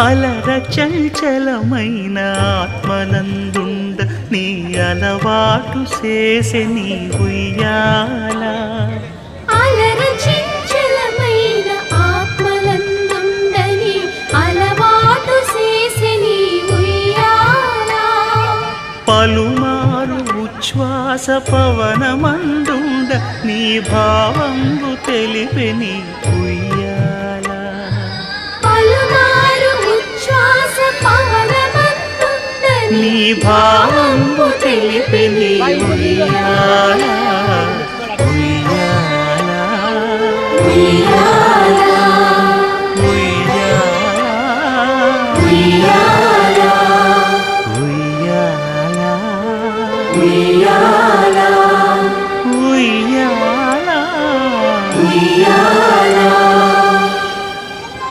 అలర చంచలమైన ఆత్మనందుండ నీ అలవాటు చేసే నీ ఉయ్యాల అలర చంచలమైన ఆత్మనందుండ నీ అలవాటు చేసే నీ ఉయ్యాల పలుమారు ఉచ్ఛ్వాస పవనమందుండ నీ భావంబు తెలిపే నీ ఉయ్యాల పలుమారు ఉచ్ఛ్వాస పవనమందుండ నీ భావంబు తెలిపే నీ ఉయ్యాల